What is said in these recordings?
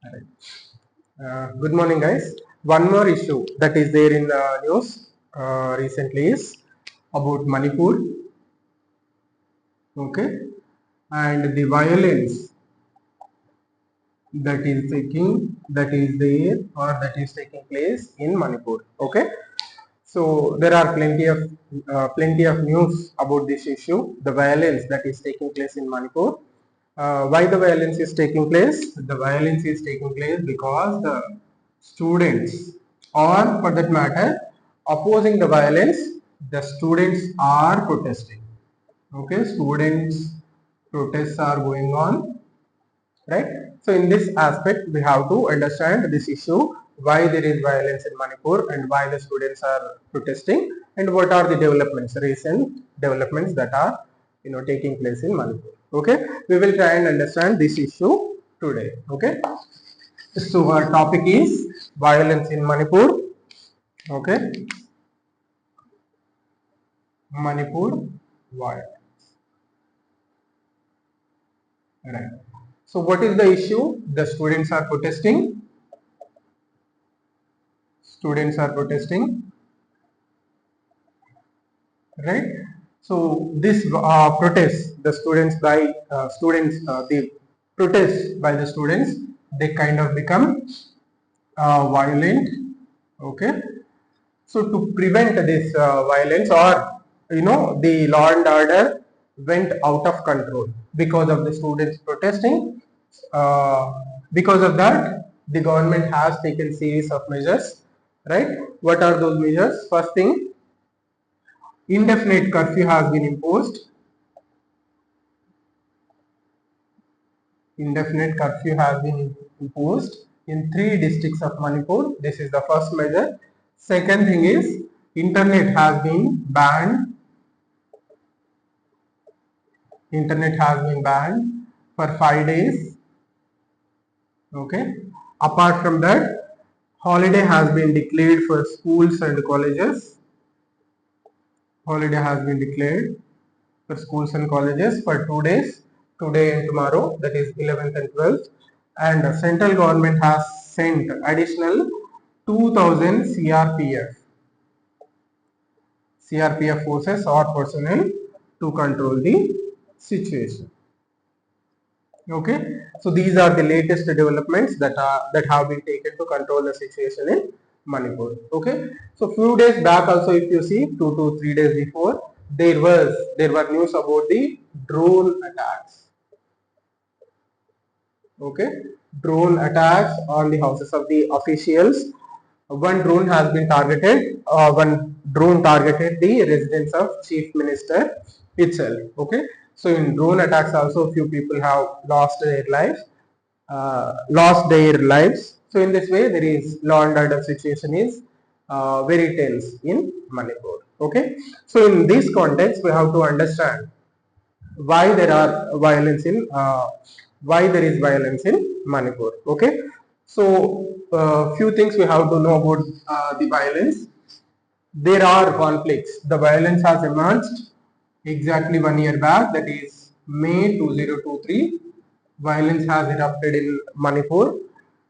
Alright. Good morning, guys. One more issue that is there in the news recently is about Manipur, okay, and the violence that is there or that is taking place in Manipur, okay. So there are plenty of news about this issue, the violence that is taking place in Manipur. Why the violence is taking place? The violence is taking place because the students, or for that matter, opposing the violence, the students are protesting. Okay, students protests are going on, right? So in this aspect, we have to understand this issue, why there is violence in Manipur and why the students are protesting, and what are the developments, recent developments that are taking place in Manipur. Okay, we will try and understand this issue today. Okay, so our topic is violence in Manipur. Okay, Manipur violence. Right. So what is the issue? The students are protesting. Students are protesting, right? So this protest, the protest by the students, they kind of become violent. Okay. So to prevent this violence, or the law and order went out of control because of the students protesting. Because of that, the government has taken series of measures. Right? What are those measures? First thing, indefinite curfew has been imposed. Indefinite curfew has been imposed in 3 districts of Manipur. This is the first measure. Second thing is, internet has been banned. Internet has been banned for 5 days. Okay. Apart from that, holiday has been declared for schools and colleges. Holiday has been declared for schools and colleges for 2 days, today and tomorrow, that is 11th and 12th. And the central government has sent additional 2000 CRPF forces or personnel to control the situation. Okay, so these are the latest developments that have been taken to control the situation in Manipur. Okay, so few days back also, if you see, 2 to 3 days before, there were news about the drone attacks. Okay, drone attacks on the houses of the officials. One drone has been targeted. One drone targeted the residence of chief minister itself. Okay, so in drone attacks also, few people have lost their lives. So in this way, there is law and order situation is very tense in Manipur. Okay, so in this context, we have to understand why there is violence in Manipur. Okay, so few things we have to know about the violence. There are conflicts. The violence has emerged exactly 1 year back, that is May 2023. Violence has erupted in Manipur.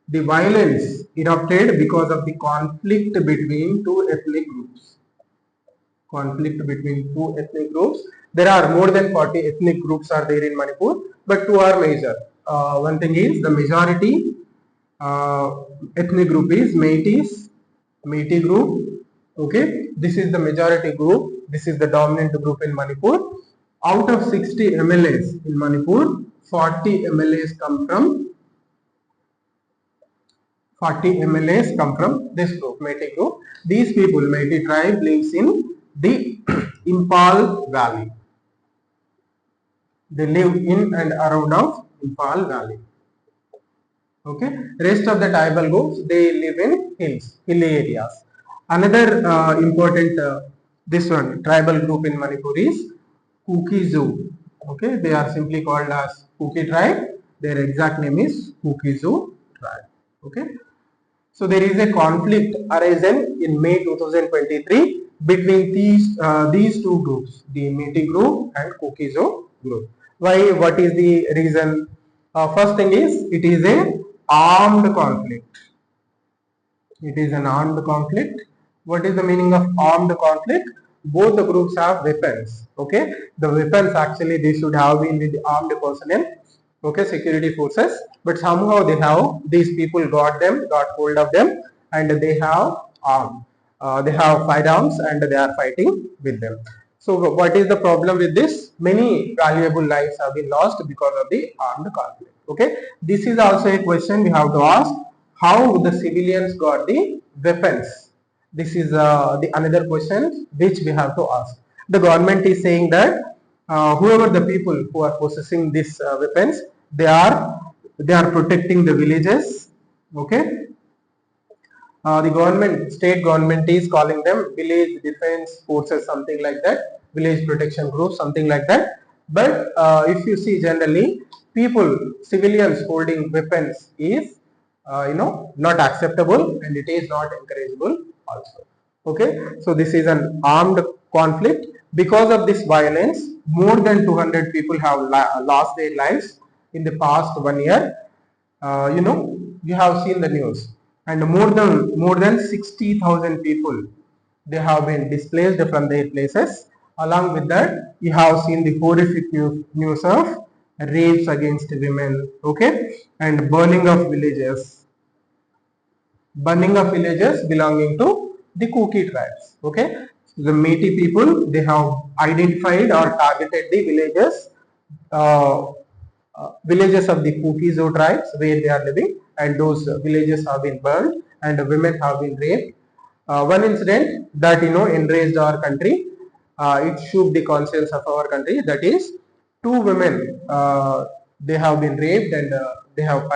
The violence erupted because of the conflict between two ethnic groups. There are more than 40 ethnic groups are there in Manipur, but two are major. One thing is, the majority ethnic group is Metis group. Okay, this is the majority group. This is the dominant group in Manipur. Out of 60 MLAs in Manipur, 40 MLAs come from this group, Metis group. These people, Metis tribe, lives in the Impal Valley. They live in and around of Impal Valley. Okay, rest of the tribal groups, they live in hilly areas. Another important this one tribal group in Manipur is Kuki-Zu. Okay, they are simply called as Kuki tribe. Their exact name is Kuki-Zu tribe. Okay, so there is a conflict arisen in May 2023 between these two groups, the Metis group and Kuki-Zu group. Why? What is the reason? First thing is, it is a armed conflict. It is an armed conflict. What is the meaning of armed conflict? Both the groups have weapons. Okay, the weapons actually they should have been with the armed personnel. Okay, security forces, but somehow these people got hold of them, and they have they have firearms and they are fighting with them. So what is the problem with this? Many valuable lives have been lost because of the armed conflict. Okay, this is also a question we have to ask: how the civilians got the weapons? This is the another question which we have to ask. The government is saying that whoever the people who are possessing these weapons, they are protecting the villages. Okay, the state government is calling them village defense forces, something like that, village protection groups, something like that. But if you see generally, civilians holding weapons is, not acceptable, and it is not encourageable also. Okay, so this is an armed conflict. Because of this violence, more than 200 people have lost their lives in the past 1 year. You have seen the news, and more than 60,000 people, they have been displaced from their places. Along with that, you have seen the horrific news of rapes against women, okay, and burning of villages belonging to the Kuki tribes. Okay, the Metis people, they have identified or targeted the uh, villages of the Kukizo tribes where they are living, and those villages have been burned and the women have been raped. One incident that enraged our country, it shook the conscience of our country. That is, two women, they have been raped and they have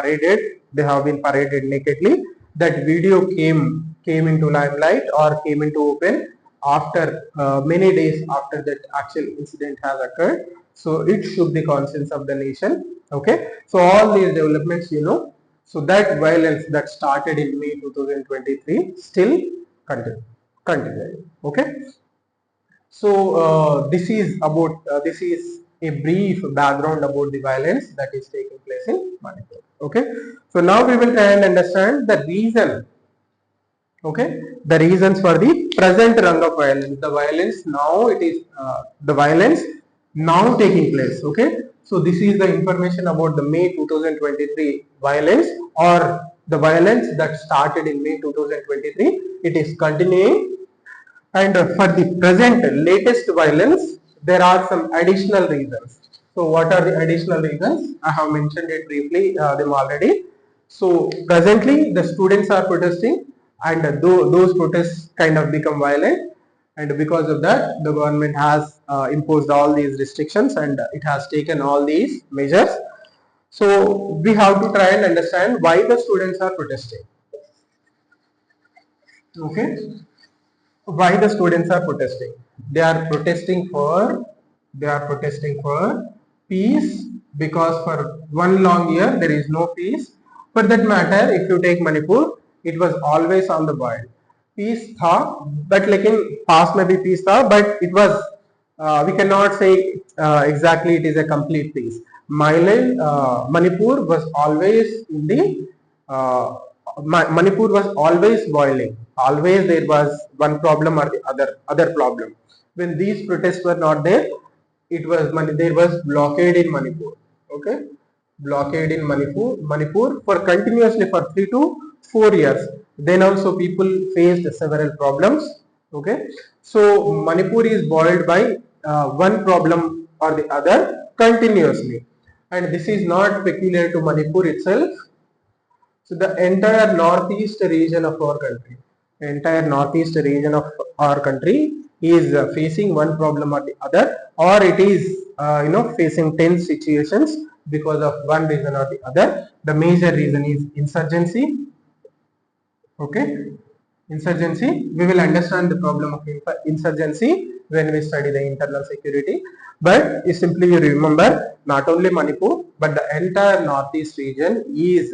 been paraded nakedly. That video came into limelight or came into open after many days after that actual incident has occurred. So it shook the conscience of the nation. Okay, so all these developments, so that violence that started in May 2023 still continuing. Okay, so this is a brief background about the violence that is taking place in Manipur. Okay, so now we will try and understand the reason. Okay, the reasons for the present rung of violence. The violence now it is the violence now taking place. Okay, so this is the information about the May 2023 violence, or the violence that started in May 2023. It is continuing, and for the present latest violence, there are some additional reasons. So what are the additional reasons? I have mentioned it briefly them already. So presently the students are protesting, and those protests kind of become violent, and because of that the government has imposed all these restrictions, and it has taken all these measures. So we have to try and understand why the students are protesting. Okay, why the students are protesting? They are protesting for peace, because for one long year there is no peace. For that matter, if you take Manipur, it was always on the boil. Peace tha, but like in past maybe peace tha, but it was we cannot say exactly it is a complete peace. Manipur was always in the uh, Manipur was always boiling. Always there was one problem or the other problem. When these protests were not there, there was blockade in Manipur. Okay, blockade in Manipur for continuously for 3 to 4 years. Then also people faced several problems. Okay, so Manipur is boiled by one problem or the other continuously, and this is not peculiar to Manipur itself. So the entire northeast region of our country is facing one problem or the other, or it is facing tense situations because of one reason or the other. The major reason is insurgency. Okay, insurgency. We will understand the problem of insurgency when we study the internal security. But simply you remember, not only Manipur but the entire northeast region is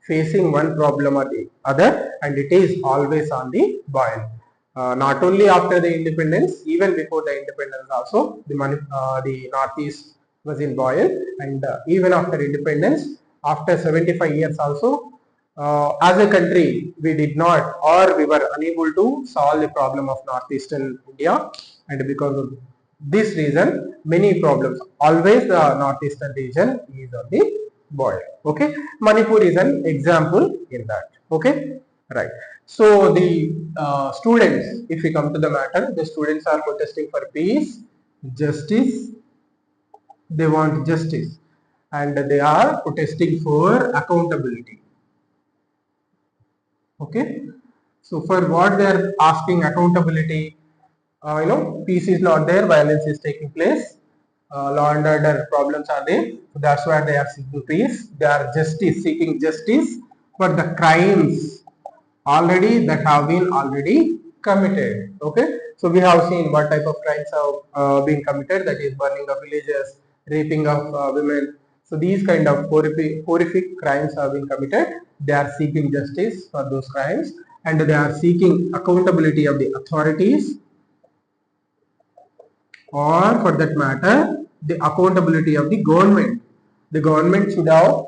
facing one problem or the other, and it is always on the boil. Not only after the independence, even before the independence also, the northeast was in boil, and even after independence, after 75 years also, as a country, we did not, or we were unable to solve the problem of northeastern India, and because of this reason, many problems. Always the northeastern region is on the boil. Okay, Manipur is an example in that. Okay, right. So the students, if we come to the matter, the students are protesting for peace, justice. They want justice, and they are protesting for accountability. Okay, so for what they are asking accountability, peace is not there, violence is taking place, law and order problems are there, so that's why they are seeking peace. They are seeking justice for the crimes already that have been already committed. Okay, so we have seen what type of crimes have been committed, that is burning of villages, raping of women. So these kind of horrific crimes have been committed. They are seeking justice for those crimes, and they are seeking accountability of the authorities, or for that matter, the accountability of the government. The government should have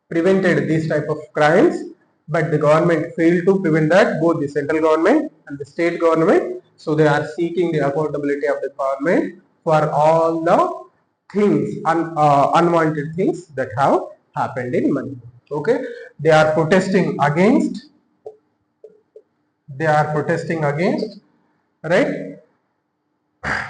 prevented these type of crimes, but the government failed to prevent that, both the central government and the state government. So they are seeking the accountability of the government for all the things, unwanted things that have happened in Manipur. Okay, they are protesting against. They are protesting against, right?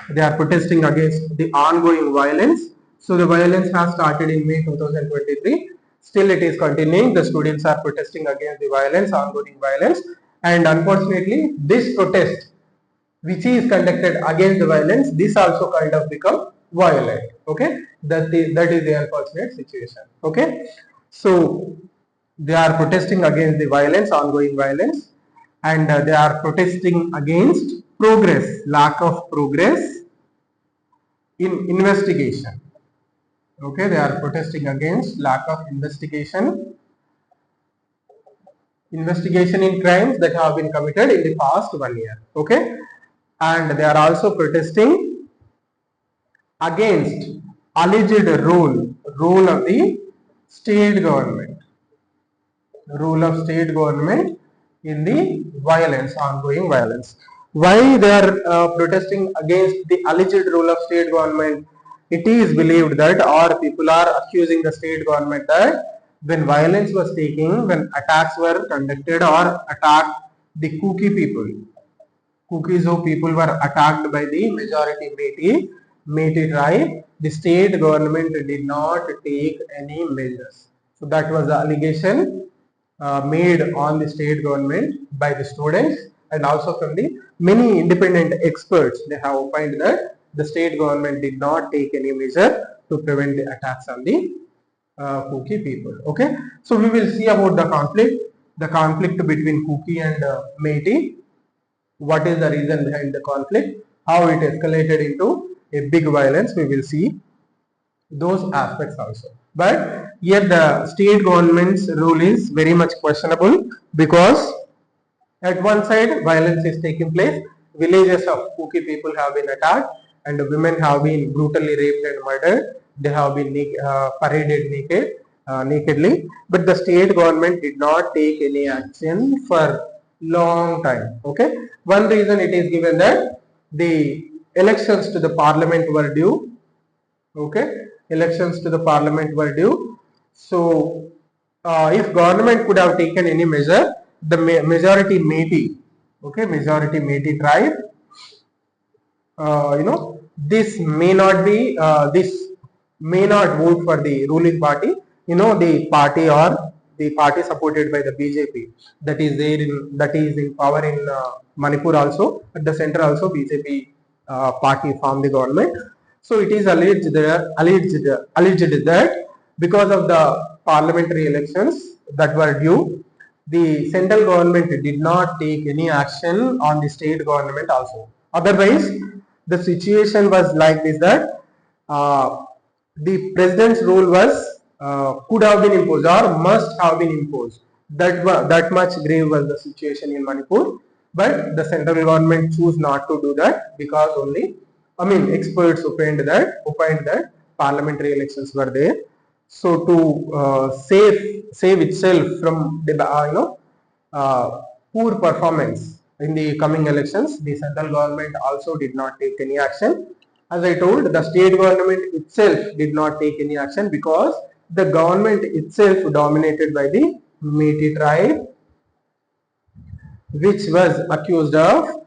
They are protesting against the ongoing violence. So the violence has started in May 2023. Still it is continuing. The students are protesting against the violence, ongoing violence. And unfortunately, this protest, which is conducted against the violence, this also kind of become violent. Okay, that is the unfortunate situation. Okay, so they are protesting against the violence, ongoing violence, and they are protesting against progress, lack of progress in investigation. Okay, they are protesting against lack of investigation in crimes that have been committed in the past 1 year. Okay, and they are also protesting against alleged role of the state government, in the violence, ongoing violence. Why they are protesting against the alleged role of state government? It is believed that, or people are accusing the state government that when violence was taking, when attacks were conducted or attacked the Kukis or people were attacked by the majority Metis tribe, the state government did not take any measures. So that was the allegation made on the state government by the students, and also from the many independent experts. They have opined that the state government did not take any measure to prevent the attacks on the Kuki people. Okay, so we will see about the conflict between Kuki and Metis. What is the reason behind the conflict? How it escalated into a big violence? We will see those aspects also. But here the state government's role is very much questionable, because at one side violence is taking place, villages of Kuki people have been attacked, and women have been brutally raped and murdered. They have been paraded nakedly, but the state government did not take any action for long time. Okay, one reason it is given that the elections to the parliament were due. Okay, elections to the parliament were due. So if government could have taken any measure, the majority Metis tribe, this may not vote for the ruling party. The party, or the party supported by the BJP, that is in power in Manipur also. At the center also, BJP party formed the government. So it is alleged that because of the parliamentary elections that were due, the central government did not take any action on the state government also. Otherwise, the situation was like this, that the president's rule was could have been imposed or must have been imposed. That much grave was the situation in Manipur, but the central government chose not to do that, because experts opined that parliamentary elections were there. So to save itself from the poor performance in the coming elections, the central government also did not take any action. As I told, the state government itself did not take any action because the government itself dominated by the Meitei tribe, which was accused of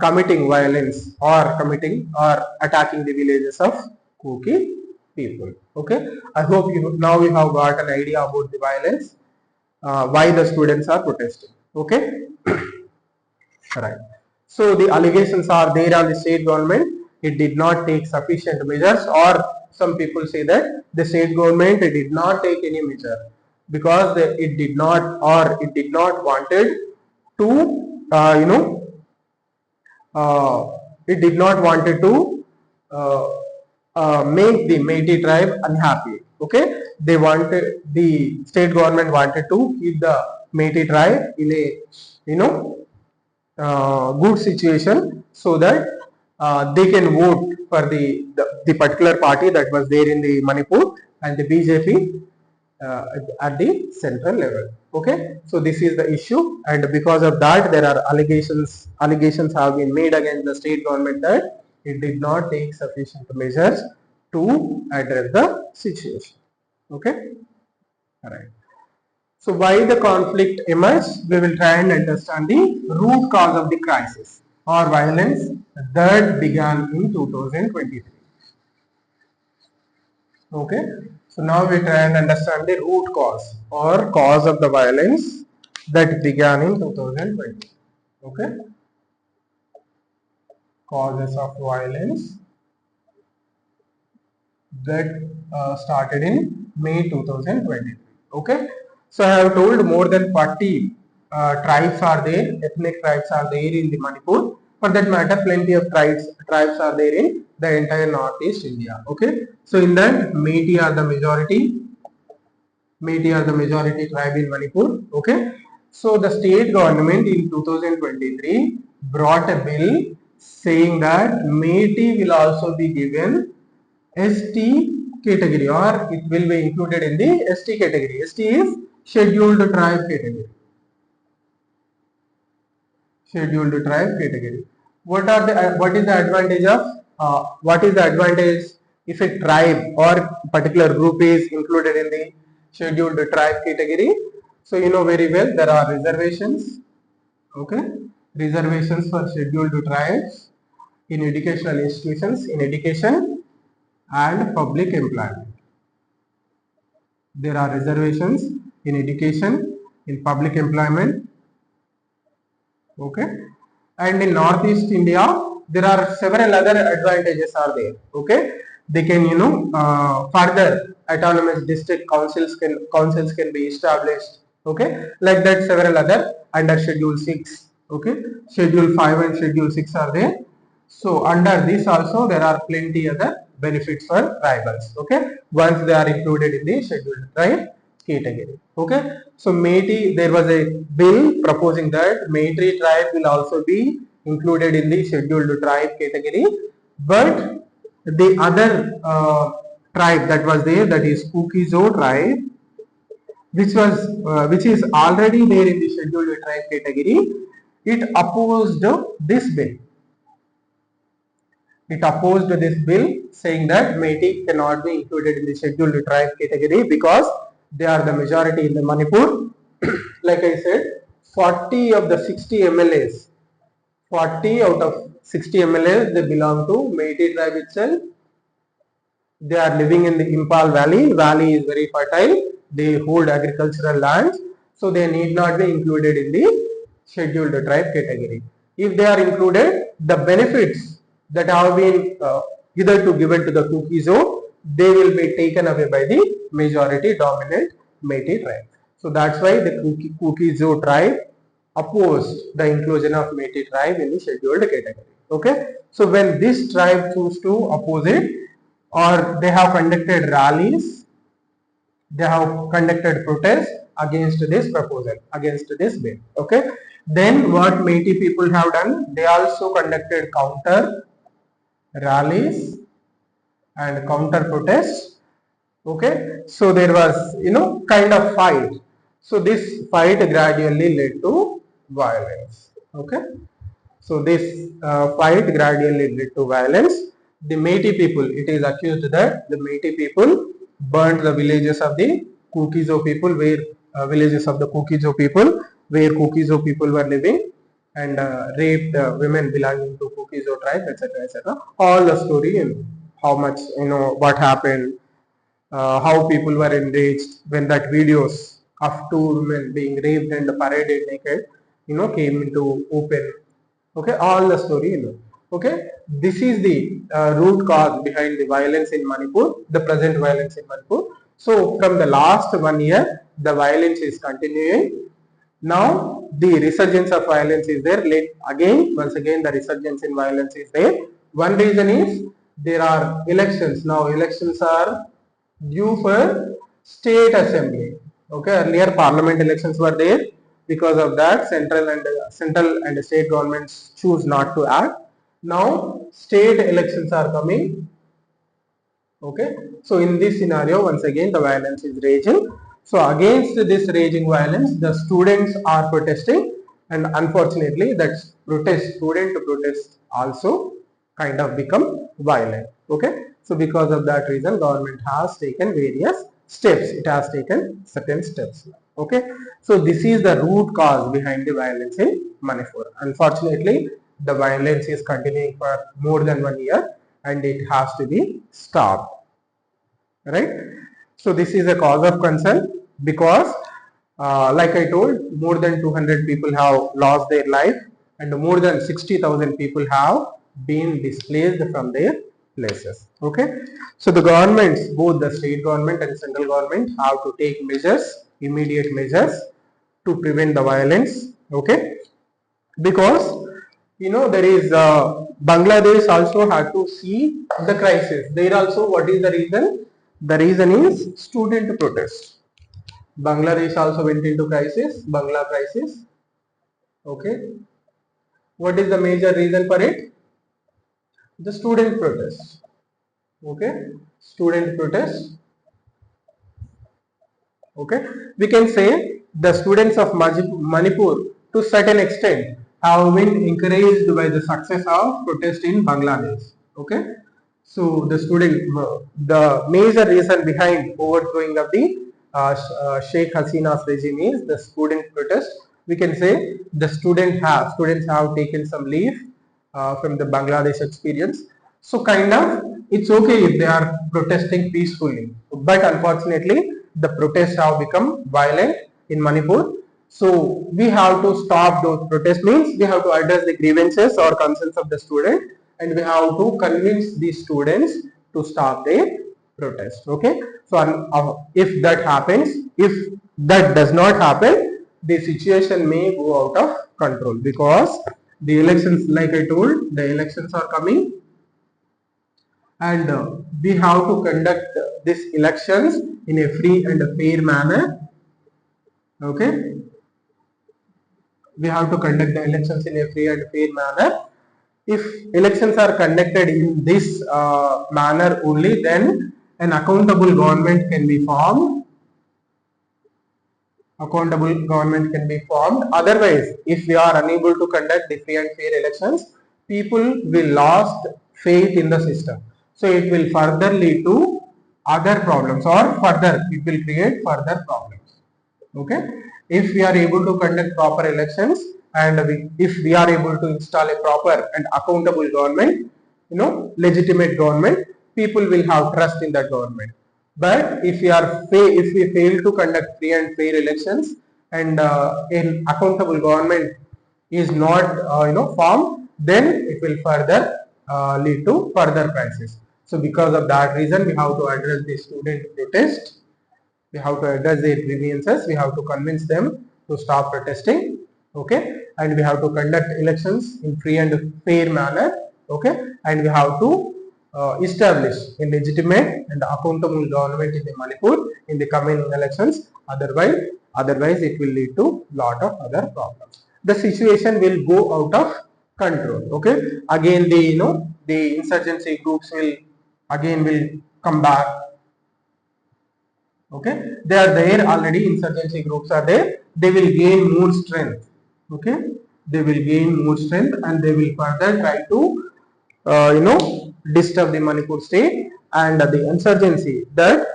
committing violence or committing or attacking the villages of Kuki people. Okay, I hope now you have got an idea about the violence, why the students are protesting. Okay. Right. So the allegations are there on the state government. It did not take sufficient measures, or some people say that the state government did not take any measure because it did not, or it did not wanted to, it did not wanted to make the Meitei tribe unhappy. Okay, they wanted, the state government wanted to keep the Meitei tribe in a good situation so that they can vote for the particular party that was there in the Manipur and the BJP at the central level. Okay, so this is the issue, and because of that, there are allegations have been made against the state government that it did not take sufficient measures to address the situation. Okay, all right. So why the conflict emerged? We will try and understand the root cause of the crisis or violence that began in 2023. Okay, so now we try and understand the root cause or cause of the violence that began in 2020. Okay, causes of violence that started in May 2023. Okay, so I have told more than 40 tribes are there, ethnic tribes are there in the Manipur. For that matter, plenty of tribes are there in the entire Northeast India. Okay, so in that, Meitei are the majority. Meitei are the majority tribe in Manipur. Okay, so the state government in 2023 brought a bill saying that Meitei will also be given ST category, or it will be included in the ST category. ST is scheduled tribe category. Scheduled tribe category. What is the advantage of what is the advantage if a tribe or particular group is included in the scheduled tribe category? So you know very well there are reservations. Okay, reservations for scheduled tribes in educational institutions, in education and public employment. There are reservations in education, in public employment. Okay, and in Northeast India there are several other advantages are there. Okay, they can further autonomous district councils can be established. Okay, like that several other under schedule 6. Okay, schedule 5 and schedule 6 are there. So under this also there are plenty other benefits for tribals. Okay, once they are included in the scheduled tribe category. Okay, so Meitei, there was a bill proposing that Meitei tribe will also be included in the scheduled tribe category, but the other tribe that was there, that is Kuki-Zo tribe, which is already there in the scheduled tribe category, it opposed this bill. It opposed this bill saying that Meitei cannot be included in the scheduled tribe category because they are the majority in the Manipur. Like I said, 40 of the 60 MLAs, 40 out of 60 MLAs, they belong to Meitei tribe itself. They are living in the Impal Valley. Valley is very fertile. They hold agricultural lands, so they need not be included in the scheduled tribe category. If they are included, the benefits that have been either to given to the Kuki-Zo, they will be taken away by the majority dominant Meitei tribe. So that's why the Kuki-Zo tribe opposed the inclusion of Meitei tribe in the scheduled category. Okay, so when this tribe choose to oppose it, or they have conducted rallies, they have conducted protests against this proposal, against this bill. Okay, then what Meitei people have done, they also conducted counter rallies and counter protests Okay, so there was kind of fight. So this fight gradually led to violence. Okay, so this fight gradually led to violence. The Metis people, it is accused that the Metis people burnt the villages of the Kukizo people, where villages of the Kukizo people, where Kukizo people were living, and raped women belonging to Kukizo tribe, etc., etc. All the story, how much, what happened, how people were enraged when that videos of two women being raped and paraded naked, came into open. Okay, all the story, Okay, this is the root cause behind the violence in Manipur, the present violence in Manipur. So from the last 1 year, the violence is continuing. Now the resurgence of violence is there. Once again, the resurgence in violence is there. One reason is there are elections. Now elections are due for state assembly. Okay, earlier parliament elections were there. Because of that, central and state governments choose not to act. Now state elections are coming. Okay, so in this scenario, once again the violence is raging. So against this raging violence, the students are protesting, and unfortunately that student protest also kind of become violent. Okay, so because of that reason, government has taken various steps. It has taken certain steps. Okay, so this is the root cause behind the violence in Manipur. Unfortunately, the violence is continuing for more than 1 year, and it has to be stopped, right? So this is a cause of concern, because like I told, more than 200 people have lost their life, and more than 60,000 people have been displaced from their places. Okay, so the governments, both the state government and central government, have to take measures, immediate measures, to prevent the violence. Okay, because there is Bangladesh also had to see the crisis. There also, what is the reason? The reason is student protest. Bangladesh also went into crisis, Bangla crisis. Okay, what is the major reason for it? The student protest. Okay, student protest. Okay, we can say the students of Manipur, to certain extent, have been encouraged by the success of protest in Bangladesh. Okay, so the major reason behind overthrowing of the Sheikh Hasina's regime is the student protest. We can say the students have taken some leave from the Bangladesh experience. So kind of, it's okay if they are protesting peacefully, but unfortunately the protests have become violent in Manipur. So we have to stop those protests, means we have to address the grievances or concerns of the student, and we have to convince the students to stop their protest. Okay, so if that happens, if that does not happen, the situation may go out of control, because the elections, like I told, the elections are coming, and we have to conduct these elections in a free and a fair manner. Okay, we have to conduct the elections in a free and fair manner. If elections are conducted in this manner only, then an accountable government can be formed. Otherwise, if we are unable to conduct the free and fair elections, people will lost faith in the system. So it will further lead to other problems, or further it will create further problems. Okay, if we are able to conduct proper elections, and if we are able to install a proper and accountable government, legitimate government, people will have trust in that government. But if we fail to conduct free and fair elections, and an accountable government is not formed, then it will further lead to further crisis. So because of that reason, we have to address the student protest. We have to address their grievances. We have to convince them to stop protesting. Okay, and we have to conduct elections in free and fair manner. Okay, and we have to establish a legitimate and accountable government in the Manipur in the coming elections. Otherwise it will lead to lot of other problems. The situation will go out of control. Okay, again the insurgency groups will come back. Okay, they are there already, insurgency groups are there, they will gain more strength. Okay, they will gain more strength and they will further try to disturb the Manipur state, and the insurgency that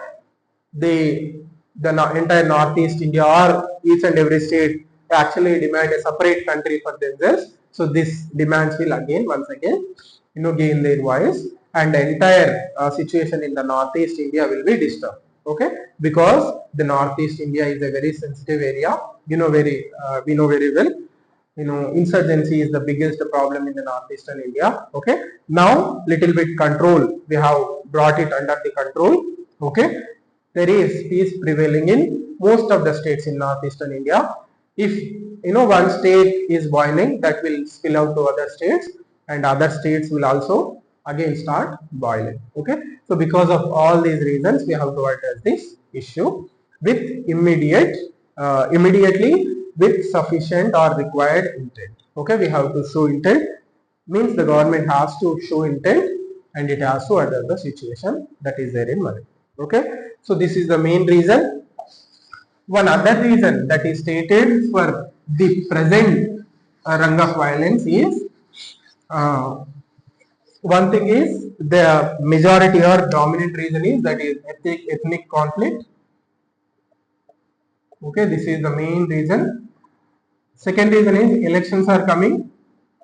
they the entire northeast India or each and every state actually demand a separate country for themselves. So this demands will again once again gain their voice, and the entire situation in the northeast India will be disturbed. Okay, because the northeast India is a very sensitive area. We know very well. Insurgency is the biggest problem in the northeastern India. Okay, now little bit control we have brought it under the control. Okay, there is peace prevailing in most of the states in northeastern India. If one state is boiling, that will spill out to other states, and other states will also again start boiling. Okay, so because of all these reasons, we have to address this issue with immediately, with sufficient or required intent. Okay, we have to show intent, means the government has to show intent, and it has to address the situation that is there in Manipur. Okay, so this is the main reason. One other reason that is stated for the present rung of violence is, one thing is the majority or dominant reason is that is ethnic conflict. Okay, this is the main reason. Second reason is elections are coming.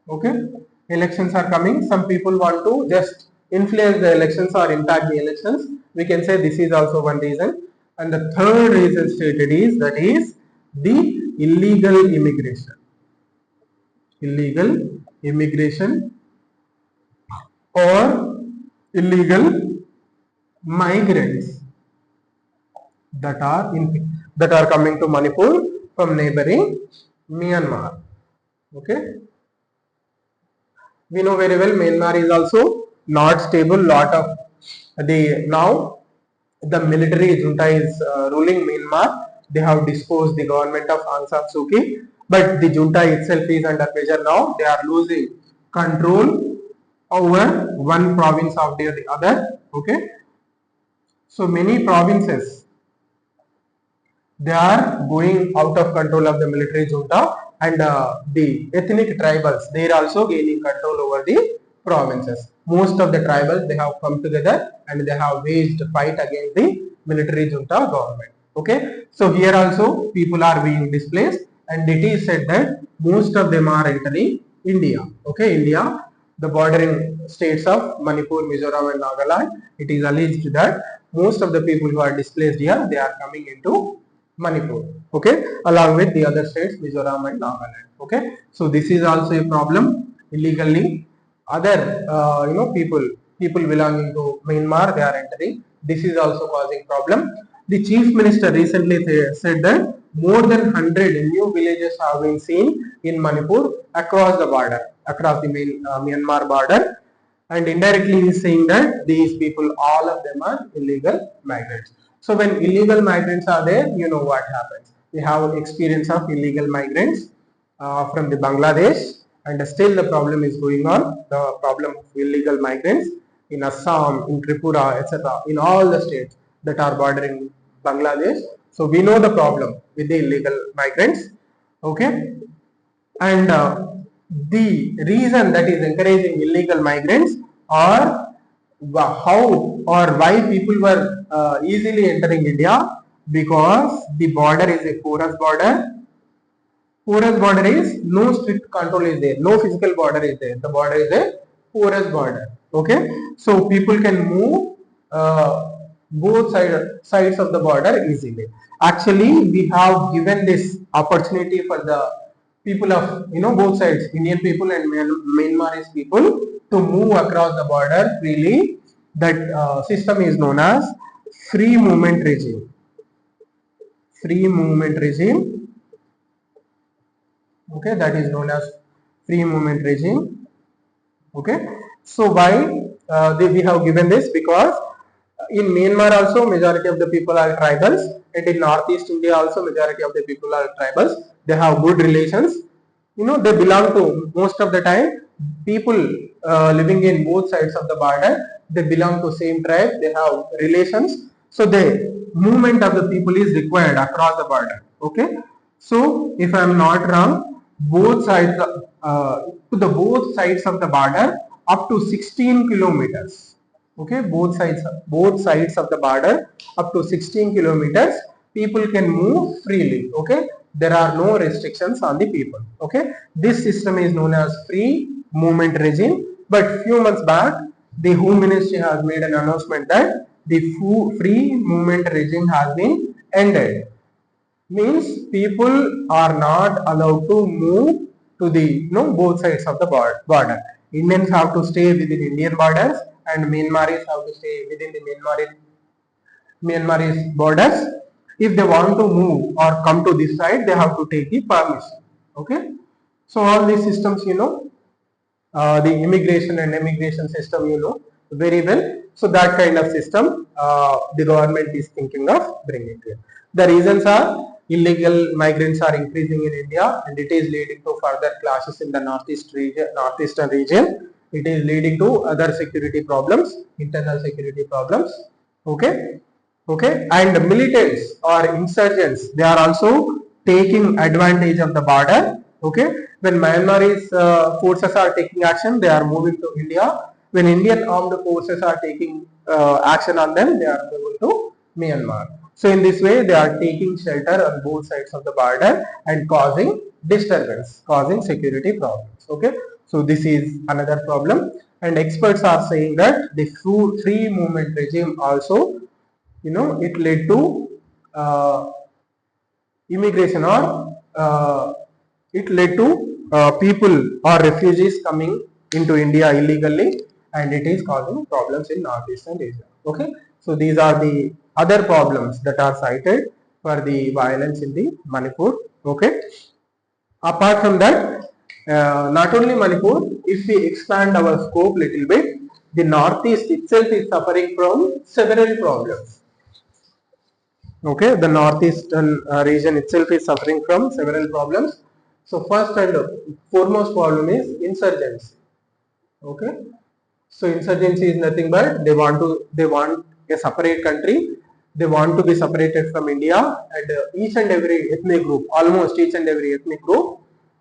Okay, elections are coming. Some people want to just influence the elections or impact the elections. We can say this is also one reason. And the third reason stated is that is the illegal immigration. Illegal immigration or illegal migrants that are coming to Manipur from neighboring Myanmar. Okay, we know very well Myanmar is also not stable. Lot of now the military junta is ruling Myanmar. They have disposed the government of Aung San Suu Kyi, but the junta itself is under pressure now. They are losing control over one province after the other. Okay, so many provinces, they are going out of control of the military junta, and the ethnic tribals, they are also gaining control over the provinces. Most of the tribals, they have come together and they have waged a fight against the military junta government. Okay, so here also people are being displaced, and it is said that most of them are entering India. Okay, India, the bordering states of Manipur, Mizoram and Nagaland, it is alleged that most of the people who are displaced here, they are coming into Manipur. Okay, along with the other states, Mizoram and Nagaland. Okay, so this is also a problem. Illegally, other people belonging to Myanmar, they are entering. This is also causing problem. The chief minister recently said that more than 100 new villages have been seen in Manipur across the border, across the Myanmar border, and indirectly he is saying that these people, all of them are illegal migrants. So when illegal migrants are there, you know what happens. We have experience of illegal migrants from the Bangladesh, and still the problem is going on. The problem of illegal migrants in Assam, in Tripura, etc., in all the states that are bordering Bangladesh. So we know the problem with the illegal migrants. Okay, and the reason that is encouraging illegal migrants, or how or why people were easily entering India, because the border is a porous border. Porous border is no strict control is there, no physical border is there. The border is a porous border. Okay, so people can move both sides of the border easily. Actually, we have given this opportunity for the people of both sides, Indian people and Myanmarese people, to move across the border freely. That system is known as free movement regime. Free movement regime. Okay, that is known as free movement regime. Okay, so why we have given this? Because in Myanmar also majority of the people are tribals, and in Northeast India also majority of the people are tribals. They have good relations. They belong to, most of the time, people living in both sides of the border, they belong to same tribe. They have relations. So they movement of the people is required across the border. Okay, so if I am not wrong, both sides to the both sides of the border up to 16 kilometers. Okay, both sides of the border up to 16 kilometers people can move freely. Okay, there are no restrictions on the people. Okay, this system is known as free movement regime. But few months back, the home ministry has made an announcement that the free movement regime has been ended. Means people are not allowed to move to the both sides of the border. Indians have to stay within Indian borders, and Myanmaris have to stay within the Myanmarese borders. If they want to move or come to this side, they have to take the permission. Okay, so all these systems, the immigration and immigration system, very well. So that kind of system, the government is thinking of bringing here. The reasons are illegal migrants are increasing in India, and it is leading to further clashes in the northeastern region. It is leading to other security problems, internal security problems. Okay, okay, and militants or insurgents, they are also taking advantage of the border. Okay, when Myanmarese forces are taking action, they are moving to India. When Indian armed forces are taking action on them, they are moving to Myanmar. So in this way, they are taking shelter on both sides of the border and causing disturbance, causing security problems. Okay, so this is another problem. And experts are saying that the free movement regime also, it led to immigration, or it led to people or refugees coming into India illegally, and it is causing problems in northeastern Asia. Okay, so these are the other problems that are cited for the violence in the Manipur. Okay, apart from that, not only Manipur, if we expand our scope little bit, the northeast itself is suffering from several problems. Okay, the northeastern region itself is suffering from several problems. So first and foremost problem is insurgency. Okay, so insurgency is nothing but they want a separate country. They want to be separated from India, and each and every ethnic group, almost each and every ethnic group,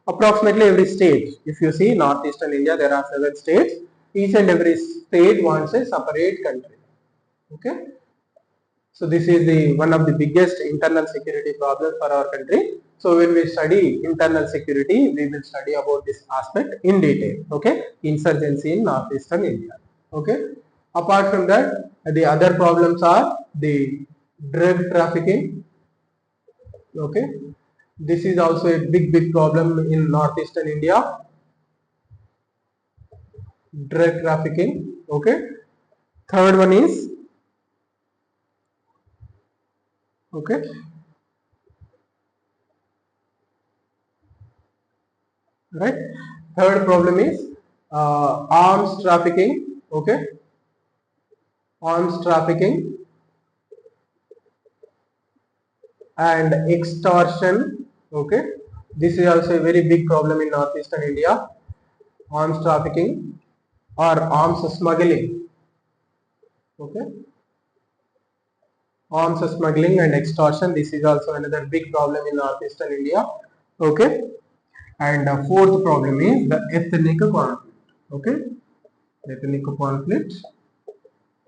approximately every state. If you see northeastern India, there are 7 states. Each and every state wants a separate country. Okay, so this is the one of the biggest internal security problems for our country. So when we study internal security, we will study about this aspect in detail. Okay, insurgency in northeastern India. Okay, apart from that, the other problems are the drug trafficking. Okay, this is also a big problem in northeastern India. Drug trafficking. Okay, third one is, okay, right, third problem is arms trafficking. Okay, arms trafficking and extortion. Okay, this is also a very big problem in northeastern India. Arms trafficking or arms smuggling. Okay, arms smuggling and extortion, this is also another big problem in northeastern India. Okay, and fourth problem is the ethnic conflict. Okay, ethnic conflict,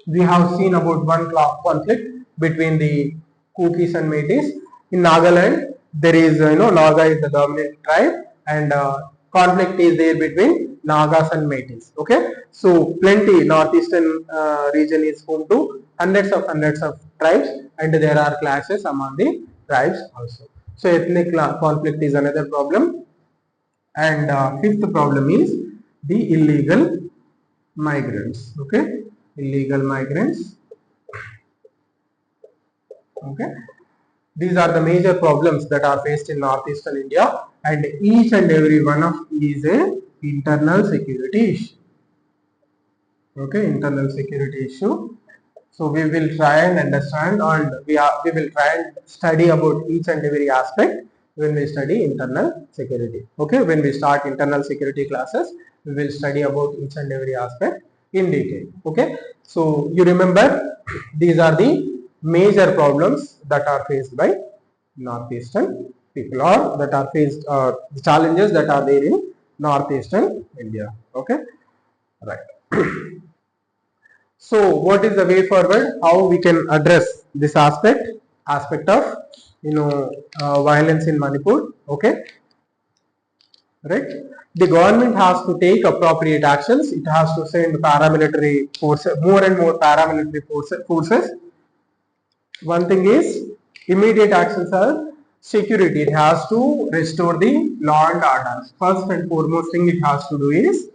we have seen about one conflict between the Kukis and Metis. In Nagaland, there is, Naga is the dominant tribe, and conflict is there between Nagas and Metis. Okay, so plenty northeastern region is home to hundreds of tribes, and there are clashes among the tribes also. So ethnic conflict is another problem, and fifth problem is the illegal migrants. Okay, illegal migrants. Okay, these are the major problems that are faced in northeastern India, and each and every one of is a internal security issue. Okay, internal security issue. So we will try and understand, and we will try and study about each and every aspect when we study internal security. Okay, when we start internal security classes, we will study about each and every aspect in detail. Okay, so you remember these are the major problems that are faced by northeastern people, or that are faced, the challenges that are there in northeastern India. Okay, right. So what is the way forward? How we can address this aspect of violence in Manipur? Okay, right. The government has to take appropriate actions. It has to send paramilitary forces, more and more paramilitary forces. One thing is immediate actions are security. It has to restore the law and order. First and foremost thing it has to do is,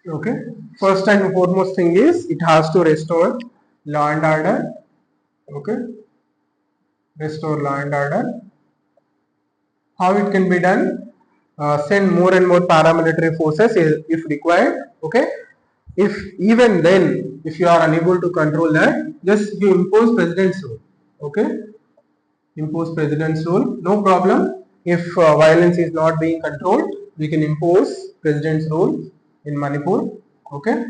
okay, first and foremost thing is it has to restore law and order. Okay, restore law and order. How it can be done? Send more and more paramilitary forces if required. Okay, if even then if you are unable to control that, just you impose president's rule. Okay, impose president's rule, no problem. If violence is not being controlled, we can impose president's rule in Manipur. Okay,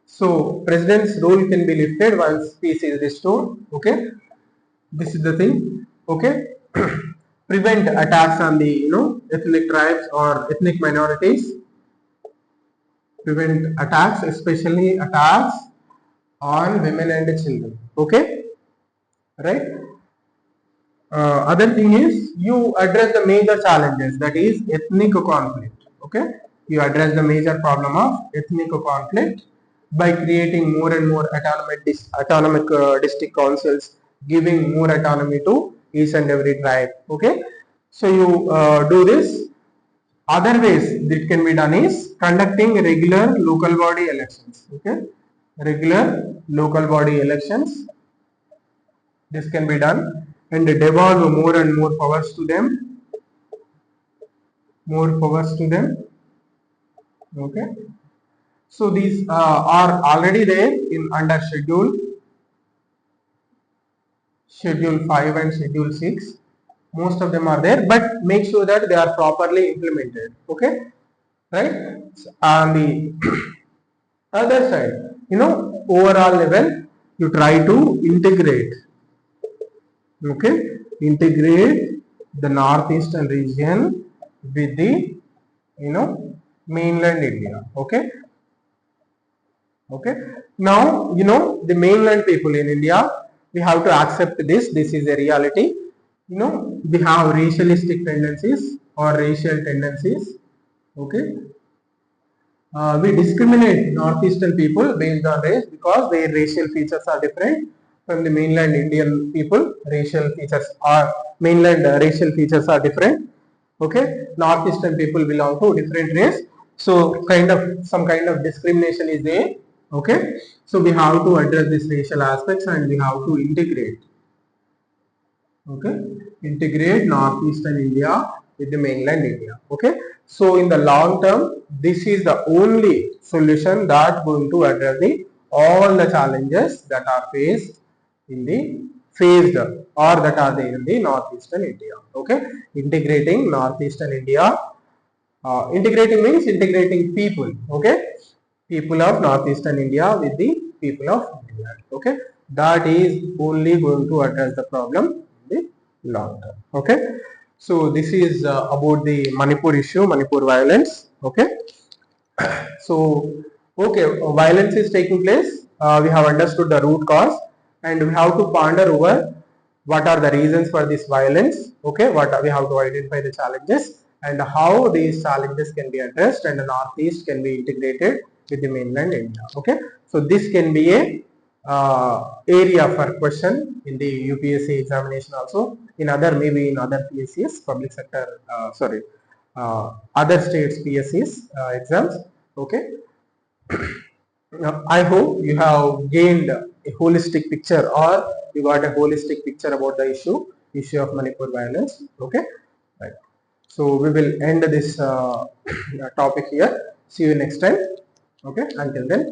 so president's rule can be lifted once peace is restored. Okay, this is the thing. Okay, prevent attacks on the ethnic tribes or ethnic minorities. Prevent attacks, especially attacks on women and children. Okay, right. Other thing is you address the major challenges, that is ethnic conflict. Okay, you address the major problem of ethnic conflict by creating more and more autonomic district councils, giving more autonomy to each and every tribe. Okay, so you do this. Other ways that can be done is conducting regular local body elections. Okay, regular local body elections, this can be done, and devolve more and more powers to them. More powers to them. Okay, so these are already there in under schedule 5 and schedule 6. Most of them are there, but make sure that they are properly implemented. Okay, right. On the other side, overall level, you try to integrate. Okay, integrate the northeastern region with the mainland India. Okay, okay. Now the mainland people in India, we have to accept this is a reality. We have racialistic tendencies or racial tendencies. Okay, we discriminate northeastern people based on race because their racial features are different from the mainland Indian people. Racial features are mainland racial features are different. Okay, northeastern people belong to different race, so some kind of discrimination is there. Okay, so we have to address these racial aspects and we have to integrate. Okay, integrate northeastern India with the mainland India. Okay, so in the long term, this is the only solution that going to address all the challenges that are faced or that are there in the northeastern India. Okay, integrating northeastern India. Integrating means integrating people. Okay, people of northeastern India with the people of mainland. Okay, that is only going to address the problem in the long term. Okay, so this is about the Manipur issue, Manipur violence. Okay, so okay, violence is taking place. We have understood the root cause and we have to ponder over what are the reasons for this violence. Okay, what we have to identify the challenges and how these challenges can be addressed and the northeast can be integrated with the mainland India. Okay, so this can be a area for question in the UPSC examination also, in other maybe in other PSCs, public sector other states PSCs exams. Okay, I hope you have gained a holistic picture or you got a holistic picture about the issue of Manipur violence. Okay, right. So we will end this topic here. See you next time. Okay, until then.